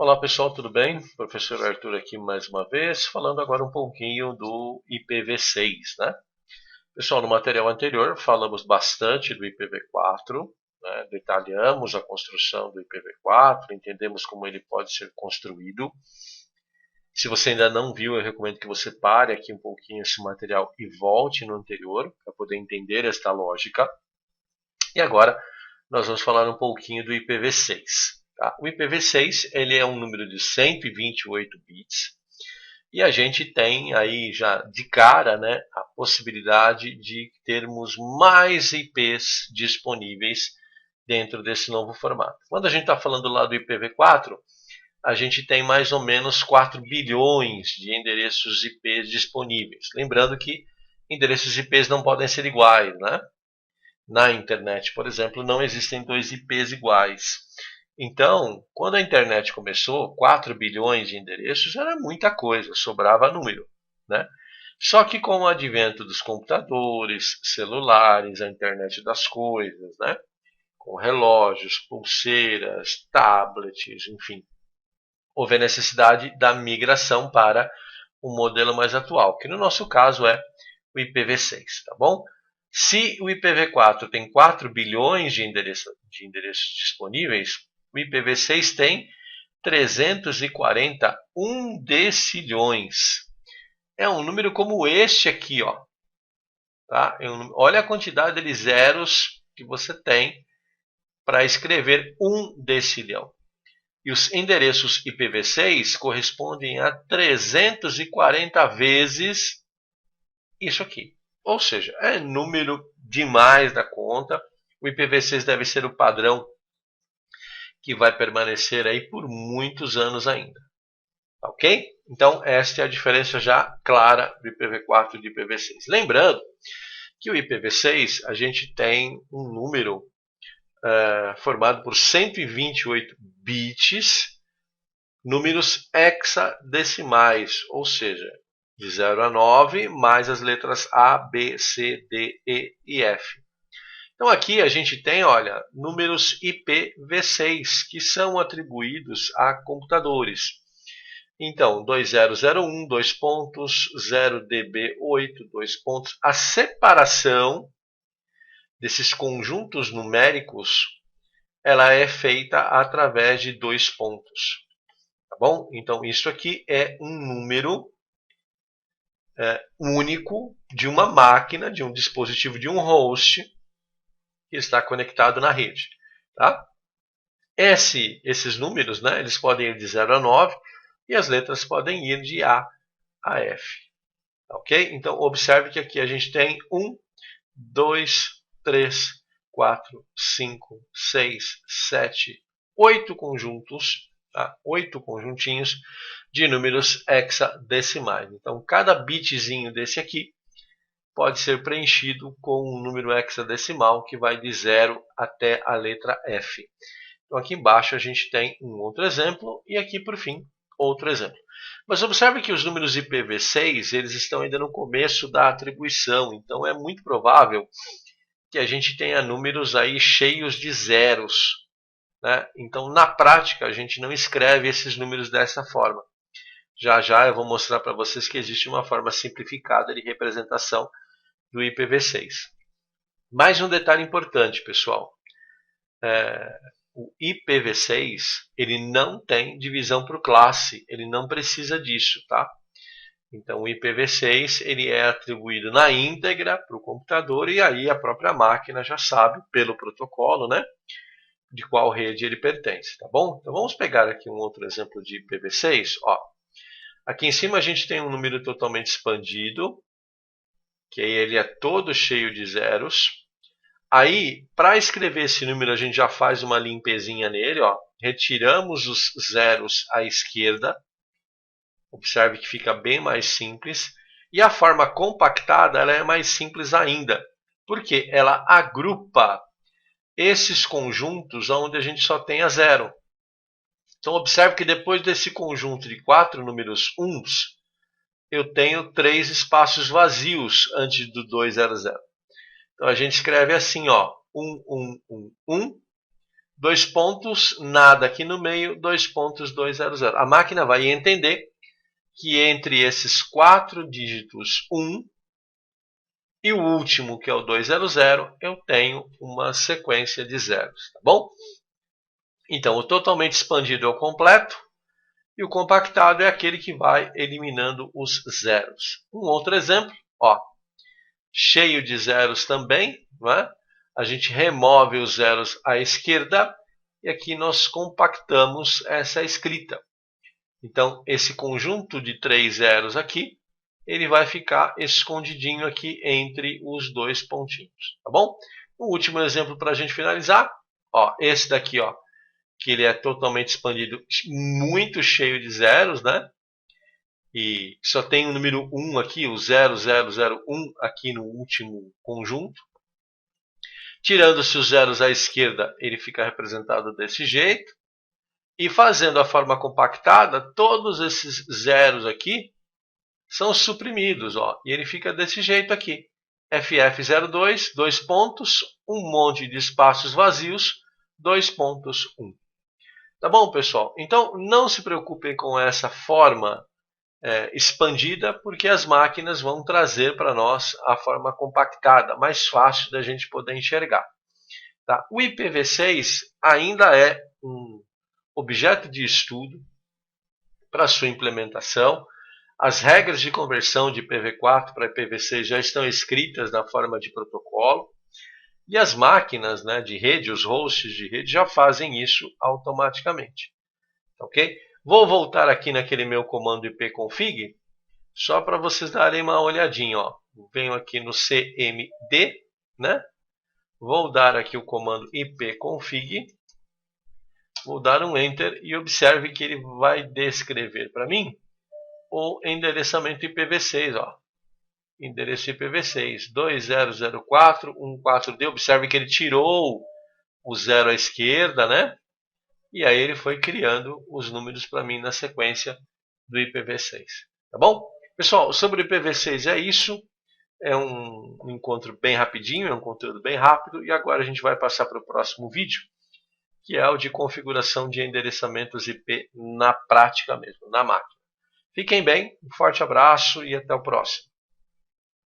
Olá pessoal, tudo bem? Professor Arthur aqui mais uma vez, falando agora um pouquinho do IPv6, né? Pessoal, no material anterior falamos bastante do IPv4, né? Detalhamos a construção do IPv4, entendemos como ele pode ser construído. Se você ainda não viu, eu recomendo que você pare aqui um pouquinho esse material e volte no anterior, para poder entender esta lógica. E agora nós vamos falar um pouquinho do IPv6. Tá? O IPv6 ele é um número de 128 bits e a gente tem aí já de cara, né, a possibilidade de termos mais IPs disponíveis dentro desse novo formato. Quando a gente está falando lá do IPv4, a gente tem mais ou menos 4 bilhões de endereços IPs disponíveis. Lembrando que endereços IPs não podem ser iguais, né? Na internet, por exemplo, não existem dois IPs iguais. Então, quando a internet começou, 4 bilhões de endereços era muita coisa, sobrava número, né? Só que com o advento dos computadores, celulares, a internet das coisas, né? Com relógios, pulseiras, tablets, enfim, houve a necessidade da migração para um modelo mais atual, que no nosso caso é o IPv6, tá bom? Se o IPv4 tem 4 bilhões de endereços disponíveis, o IPv6 tem 341 decilhões. É um número como este aqui, ó. Tá? Olha a quantidade de zeros que você tem para escrever um decilhão. E os endereços IPv6 correspondem a 340 vezes isso aqui. Ou seja, é número demais da conta. O IPv6 deve ser o padrão que vai permanecer aí por muitos anos ainda. Ok? Então, esta é a diferença já clara do IPv4 e do IPv6. Lembrando que o IPv6 a gente tem um número formado por 128 bits, números hexadecimais, ou seja, de 0 a 9, mais as letras A, B, C, D, E e F. Então aqui a gente tem, olha, números IPv6, que são atribuídos a computadores. Então, 2001, 2 pontos, 0DB8, 2 pontos. A separação desses conjuntos numéricos, ela é feita através de 2 pontos. Tá bom? Então, isso aqui é um número único de uma máquina, de um dispositivo, de um host que está conectado na rede. Tá? Esses números, né, eles podem ir de 0 a 9 e as letras podem ir de A a F. Ok? Então, observe que aqui a gente tem 1, 2, 3, 4, 5, 6, 7, 8 conjuntos, tá? 8 conjuntinhos de números hexadecimais. Então, cada bitzinho desse aqui pode ser preenchido com um número hexadecimal que vai de 0 até a letra F. Então, aqui embaixo a gente tem um outro exemplo e aqui, por fim, outro exemplo. Mas observe que os números IPv6 eles estão ainda no começo da atribuição, então é muito provável que a gente tenha números aí cheios de zeros. Né? Então, na prática, a gente não escreve esses números dessa forma. Já já eu vou mostrar para vocês que existe uma forma simplificada de representação do IPv6. Mais um detalhe importante, pessoal. O IPv6 ele não tem divisão por classe, ele não precisa disso, tá? Então o IPv6 ele é atribuído na íntegra para o computador e aí a própria máquina já sabe pelo protocolo, né, de qual rede ele pertence, tá bom? Então vamos pegar aqui um outro exemplo de IPv6, ó. Aqui em cima a gente tem um número totalmente expandido, que ele é todo cheio de zeros. Aí, para escrever esse número, a gente já faz uma limpezinha nele, ó. Retiramos os zeros à esquerda. Observe que fica bem mais simples. E a forma compactada ela é mais simples ainda, porque ela agrupa esses conjuntos onde a gente só tem a zero. Então, observe que depois desse conjunto de 4 números uns, eu tenho 3 espaços vazios antes do 200. Então, a gente escreve assim, ó, 1, 1, 1, 1, 2 pontos, nada aqui no meio, 2 pontos, 200. A máquina vai entender que entre esses 4 dígitos 1 e o último, que é o 200, eu tenho uma sequência de zeros, tá bom? Então, o totalmente expandido é o completo e o compactado é aquele que vai eliminando os zeros. Um outro exemplo, ó, cheio de zeros também, não é? A gente remove os zeros à esquerda e aqui nós compactamos essa escrita. Então, esse conjunto de 3 zeros aqui, ele vai ficar escondidinho aqui entre os 2 pontinhos, tá bom? O último exemplo para a gente finalizar, ó, esse daqui, ó, que ele é totalmente expandido, muito cheio de zeros, né? E só tem o número 1 aqui, o 0001 aqui no último conjunto. Tirando-se os zeros à esquerda, ele fica representado desse jeito. E fazendo a forma compactada, todos esses zeros aqui são suprimidos, ó, e ele fica desse jeito aqui. FF02, 2 pontos, um monte de espaços vazios, 2 pontos, 1. Tá bom, pessoal? Então, não se preocupem com essa forma expandida, porque as máquinas vão trazer para nós a forma compactada, mais fácil da gente poder enxergar. Tá? O IPv6 ainda é um objeto de estudo para sua implementação. As regras de conversão de IPv4 para IPv6 já estão escritas na forma de protocolo. E as máquinas, né, de rede, os hosts de rede, já fazem isso automaticamente. Ok? Vou voltar aqui naquele meu comando ipconfig, só para vocês darem uma olhadinha. Ó. Venho aqui no cmd, né? Vou dar aqui o comando ipconfig, vou dar um Enter e observe que ele vai descrever para mim o endereçamento IPv6, ó. Endereço IPv6 200414D. Observe que ele tirou o zero à esquerda, né? E aí ele foi criando os números para mim na sequência do IPv6. Tá bom? Pessoal, sobre o IPv6 é isso. É um encontro bem rapidinho, é um conteúdo bem rápido. E agora a gente vai passar para o próximo vídeo, que é o de configuração de endereçamentos IP na prática mesmo, na máquina. Fiquem bem, um forte abraço e até o próximo.